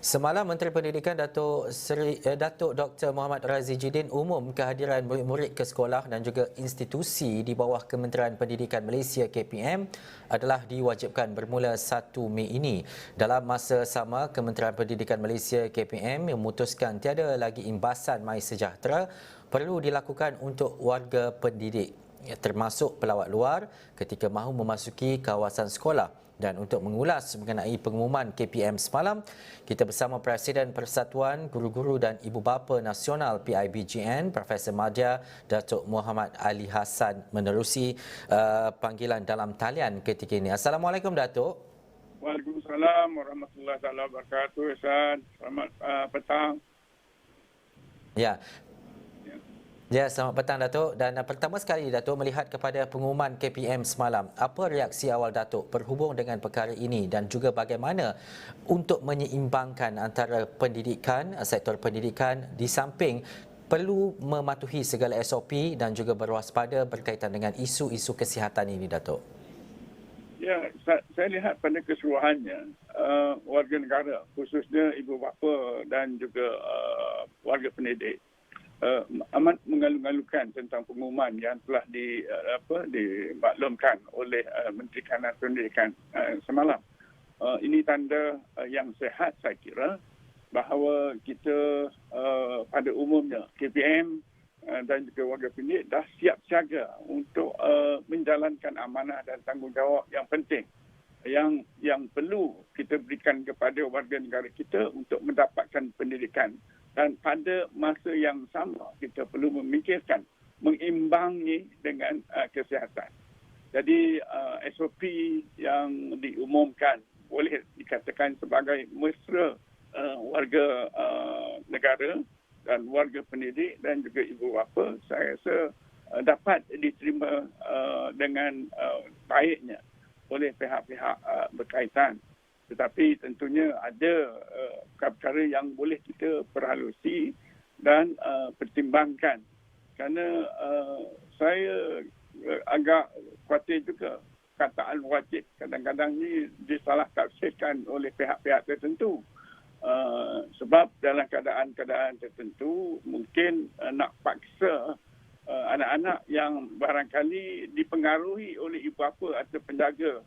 Semalam Menteri Pendidikan Datuk Dr. Muhammad Razi Jidin umum kehadiran murid-murid ke sekolah dan juga institusi di bawah Kementerian Pendidikan Malaysia KPM adalah diwajibkan bermula 1 Mei ini. Dalam masa sama, Kementerian Pendidikan Malaysia KPM memutuskan tiada lagi imbasan MySejahtera perlu dilakukan untuk warga pendidik, termasuk pelawat luar ketika mahu memasuki kawasan sekolah. Dan untuk mengulas mengenai pengumuman KPM semalam, kita bersama Presiden Persatuan Guru-Guru dan Ibu Bapa Nasional PIBGN, Profesor Madya Datuk Muhammad Ali Hassan menerusi panggilan dalam talian ketika ini. Assalamualaikum Datuk. Waalaikumsalam warahmatullahi wabarakatuh. Hasan, selamat petang. Ya. Ya, selamat petang Datuk. Dan pertama sekali Datuk, melihat kepada pengumuman KPM semalam, apa reaksi awal Datuk berhubung dengan perkara ini dan juga bagaimana untuk menyeimbangkan antara pendidikan, sektor pendidikan di samping perlu mematuhi segala SOP dan juga berwaspada berkaitan dengan isu-isu kesihatan ini Datuk? Ya, saya lihat pada keseluruhannya warga negara, khususnya ibu bapa dan juga warga pendidik, amat mengalu-alukan tentang pengumuman yang telah dimaklumkan oleh Menteri Kanan Pendidikan semalam. Ini tanda yang sihat saya kira bahawa kita pada umumnya KPM dan juga warga pendidik dah siap siaga untuk menjalankan amanah dan tanggungjawab yang penting yang perlu kita berikan kepada warga negara kita untuk mendapatkan pendidikan. Dan pada masa yang sama, kita perlu memikirkan, mengimbangi dengan kesihatan. Jadi SOP yang diumumkan boleh dikatakan sebagai mesra warga negara dan warga pendidik dan juga ibu bapa, saya rasa dapat diterima dengan baiknya oleh pihak-pihak berkaitan. Tetapi tentunya ada perkara yang boleh kita perhalusi dan pertimbangkan. Kerana saya agak khawatir juga kataan wajib kadang-kadang ni disalah tafsirkan oleh pihak-pihak tertentu. Sebab dalam keadaan-keadaan tertentu mungkin nak paksa anak-anak yang barangkali dipengaruhi oleh ibu bapa atau penjaga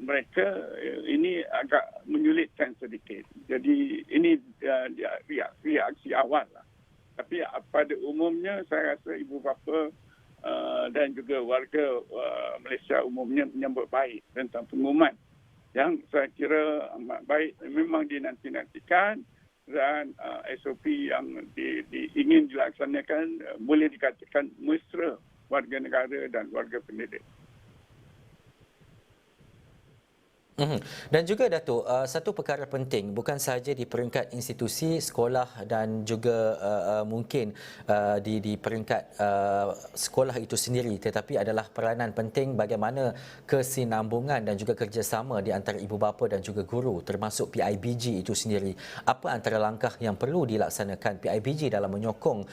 mereka, ini agak menyulitkan sedikit. Jadi ini reaksi awal lah. Tapi pada umumnya saya rasa ibu bapa dan juga warga Malaysia umumnya menyambut baik tentang pengumuman yang saya kira amat baik, memang dinanti-nantikan dan SOP yang ingin dilaksanakan boleh dikatakan mesra warga negara dan warga pendidik. Dan juga Datuk, satu perkara penting bukan sahaja di peringkat institusi sekolah dan juga mungkin di peringkat sekolah itu sendiri, tetapi adalah peranan penting bagaimana kesinambungan dan juga kerjasama di antara ibu bapa dan juga guru, termasuk PIBG itu sendiri. Apa antara langkah yang perlu dilaksanakan PIBG dalam menyokong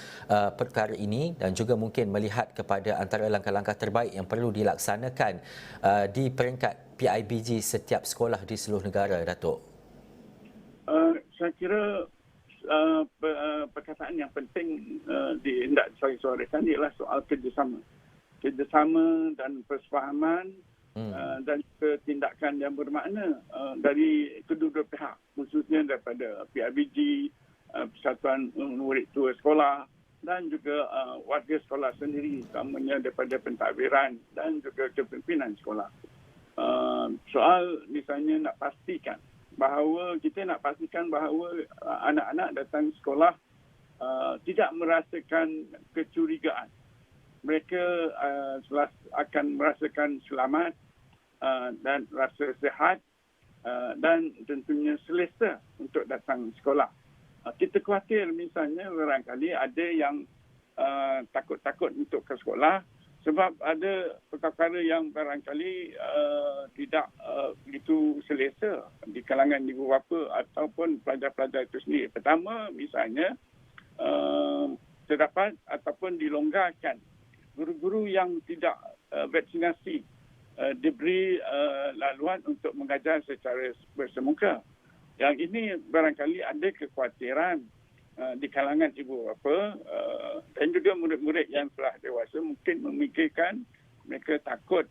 perkara ini dan juga mungkin melihat kepada antara langkah-langkah terbaik yang perlu dilaksanakan di peringkat PIBG setiap sekolah di seluruh negara, Datuk? Saya kira perkataan yang penting hendak saya suarakan ialah soal kerjasama. Kerjasama dan persefahaman dan tindakan yang bermakna dari kedua-dua pihak, khususnya daripada PIBG, Persatuan Murid Tua Sekolah dan juga warga sekolah sendiri, utamanya daripada pentadbiran dan juga kepimpinan sekolah. Soal misalnya nak pastikan bahawa anak-anak datang sekolah tidak merasakan kecurigaan. Mereka akan merasakan selamat dan rasa sihat dan tentunya selesa untuk datang sekolah. Kita khawatir misalnya barangkali ada yang takut-takut untuk ke sekolah sebab ada perkara yang barangkali tidak begitu selesa di kalangan ibu bapa ataupun pelajar-pelajar itu sendiri. Pertama, misalnya terdapat ataupun dilonggarkan guru-guru yang tidak vaksinasi diberi laluan untuk mengajar secara bersemuka. Yang ini barangkali ada kekhawatiran di kalangan ibu bapa dan juga murid-murid yang telah dewasa mungkin memikirkan mereka takut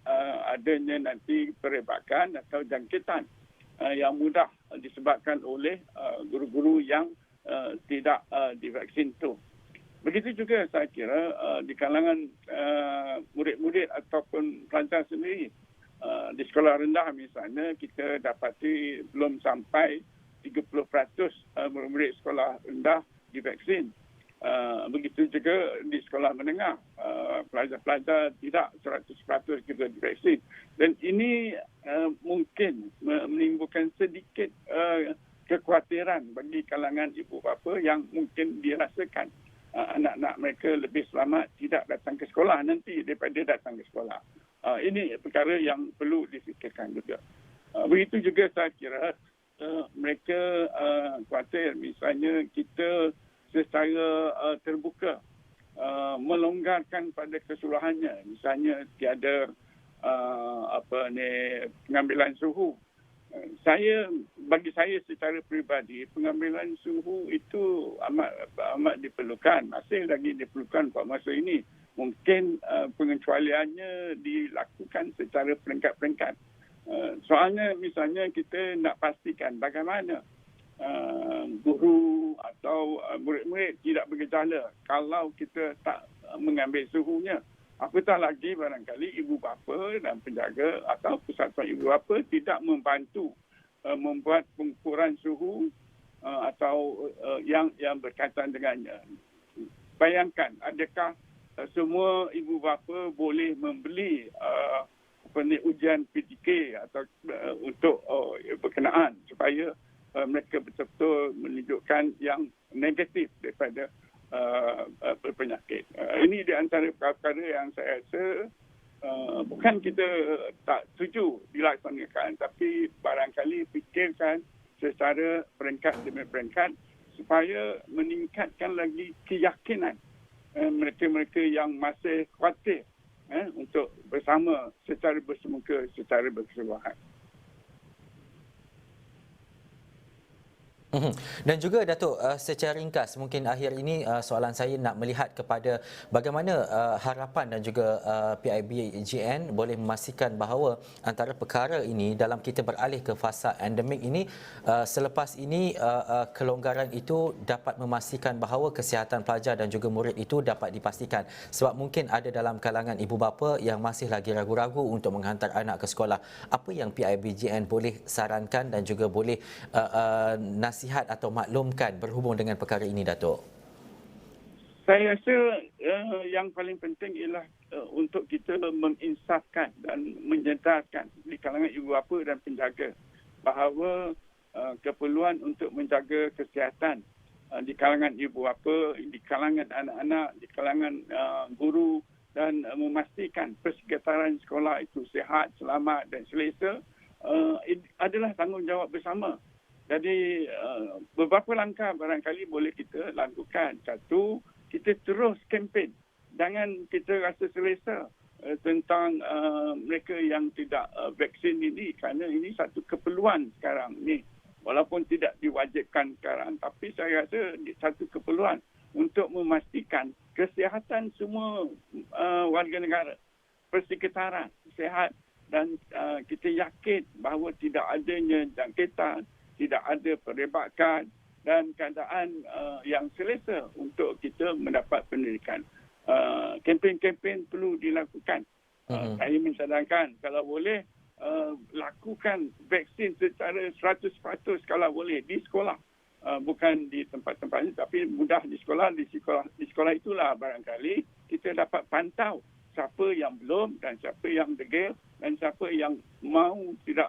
adanya nanti perebakan atau jangkitan yang mudah disebabkan oleh guru-guru yang tidak divaksin itu. Begitu juga saya kira di kalangan murid-murid ataupun pelajar sendiri. Di sekolah rendah misalnya kita dapati belum sampai 30% murid-murid sekolah rendah divaksin. Begitu juga di sekolah menengah, pelajar-pelajar tidak 100% juga divaksin. Dan ini mungkin menimbulkan sedikit kekhawatiran bagi kalangan ibu bapa yang mungkin dirasakan anak-anak mereka lebih selamat tidak datang ke sekolah nanti daripada datang ke sekolah. Ini perkara yang perlu difikirkan juga. Begitu juga saya kira mereka khawatir misalnya kita secara terbuka melonggarkan pada keseluruhannya. Misalnya tiada pengambilan suhu. Bagi saya secara peribadi, pengambilan suhu itu amat diperlukan. Masih lagi diperlukan pada masa ini. Mungkin pengecualiannya dilakukan secara peringkat-peringkat. Soalnya misalnya kita nak pastikan bagaimana guru atau murid-murid tidak bergejala kalau kita tak mengambil suhunya. Apatah lagi barangkali ibu bapa dan penjaga atau persatuan ibu bapa tidak membantu membuat pengukuran suhu atau yang berkaitan dengannya. Bayangkan, adakah semua ibu bapa boleh membeli ujian PTK atau untuk berkenaan supaya mereka betul-betul menunjukkan yang negatif daripada berpenyakit. Ini di antara perkara yang saya rasa bukan kita tak setuju dilaksanakan, tapi barangkali fikirkan secara peringkat demi peringkat supaya meningkatkan lagi keyakinan mereka-mereka yang masih khawatir untuk bersama secara bersemuka, secara berkeseluruhan. Dan juga Datuk, secara ringkas mungkin akhir ini soalan saya nak melihat kepada bagaimana harapan dan juga PIBGN boleh memastikan bahawa antara perkara ini dalam kita beralih ke fasa endemik ini, selepas ini kelonggaran itu dapat memastikan bahawa kesihatan pelajar dan juga murid itu dapat dipastikan. Sebab mungkin ada dalam kalangan ibu bapa yang masih lagi ragu-ragu untuk menghantar anak ke sekolah. Apa yang PIBGN boleh sarankan dan juga boleh nasihat atau maklumkan berhubung dengan perkara ini, Datuk? Saya rasa yang paling penting ialah untuk kita menginsafkan dan menyedarkan di kalangan ibu bapa dan penjaga bahawa keperluan untuk menjaga kesihatan di kalangan ibu bapa, di kalangan anak-anak, di kalangan guru dan memastikan persekitaran sekolah itu sihat, selamat dan selesa adalah tanggungjawab bersama. Jadi beberapa langkah barangkali boleh kita lakukan. Satu, kita terus kempen. Jangan kita rasa selesa tentang mereka yang tidak vaksin ini, kerana ini satu keperluan sekarang ni. Walaupun tidak diwajibkan sekarang, tapi saya rasa satu keperluan untuk memastikan kesihatan semua warga negara, persekitaran sihat dan kita yakin bahawa tidak adanya jangkitan, tidak ada perebakan dan keadaan yang selesa untuk kita mendapat pendidikan. Kempen-kempen perlu dilakukan. Saya mencadangkan kalau boleh lakukan vaksin secara 100% kalau boleh di sekolah. Bukan di tempat-tempat ini, tapi mudah di sekolah. Di sekolah itulah barangkali kita dapat pantau siapa yang belum dan siapa yang degil dan siapa yang mahu tidak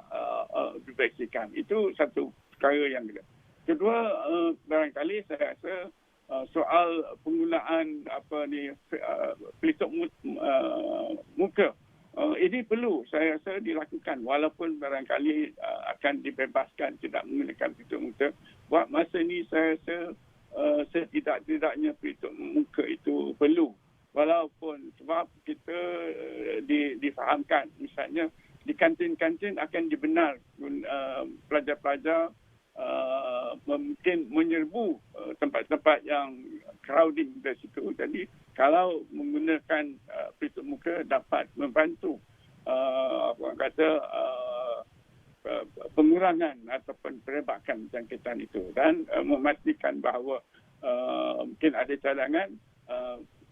divaksinkan. Itu satu perkara yang kedua. Kedua, barangkali saya rasa soal penggunaan pelitup muka ini perlu saya rasa dilakukan walaupun barangkali akan dibebaskan tidak menggunakan pelitup muka. Buat masa ini saya rasa setidak-tidaknya pelitup muka itu perlu. Walaupun sebab kita difahamkan misalnya di kantin-kantin akan dibenar pelajar-pelajar mungkin menyerbu tempat-tempat yang crowding dari situ. Jadi kalau menggunakan pelitup muka dapat membantu pengurangan ataupun perebakan jangkitan itu, dan memastikan bahawa mungkin ada cadangan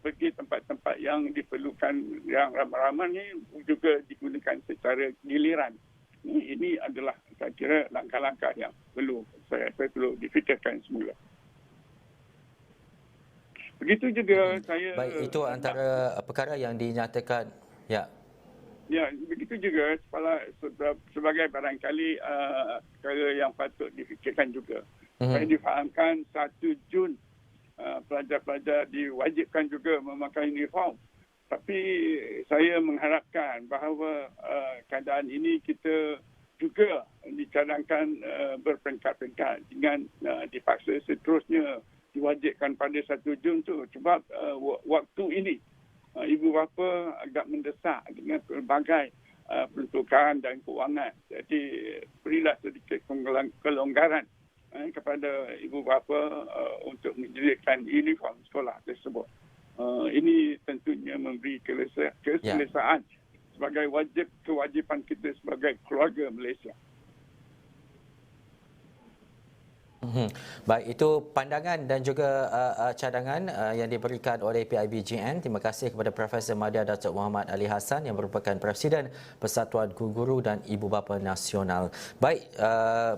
pergi tempat-tempat yang diperlukan yang ramai-ramai ni juga digunakan secara giliran. Ini adalah saya kira langkah-langkah yang saya perlu difikirkan semula. Begitu juga saya... Baik, itu antara perkara yang dinyatakan. Ya. Ya, begitu juga sebagai barangkali perkara yang patut difikirkan juga. Saya difahamkan 1 Jun pelajar-pelajar diwajibkan juga memakai uniform. Tapi saya mengharapkan bahawa keadaan ini kita juga dicadangkan berperingkat-peringkat dengan dipaksa seterusnya diwajibkan pada 1 Jun tu. Sebab waktu ini ibu bapa agak mendesak dengan pelbagai peruntukan dan kewangan. Jadi berilah sedikit kelonggaran kepada ibu bapa untuk menyediakan uniform sekolah tersebut. Ini tentunya memberi keselesaan sebagai kewajipan kita sebagai keluarga Malaysia. Baik, itu pandangan dan juga cadangan yang diberikan oleh PIBGN. Terima kasih kepada Profesor Madya Datuk Muhammad Ali Hassan yang merupakan Presiden Persatuan Guru-Guru dan Ibu Bapa Nasional. Baik,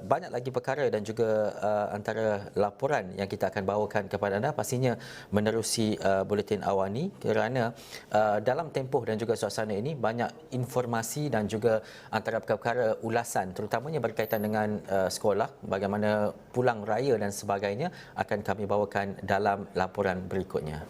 banyak lagi perkara dan juga antara laporan yang kita akan bawakan kepada anda pastinya menerusi Buletin Awani, kerana dalam tempoh dan juga suasana ini banyak informasi dan juga antara perkara ulasan terutamanya berkaitan dengan sekolah, bagaimana pulang raya dan sebagainya akan kami bawakan dalam laporan berikutnya.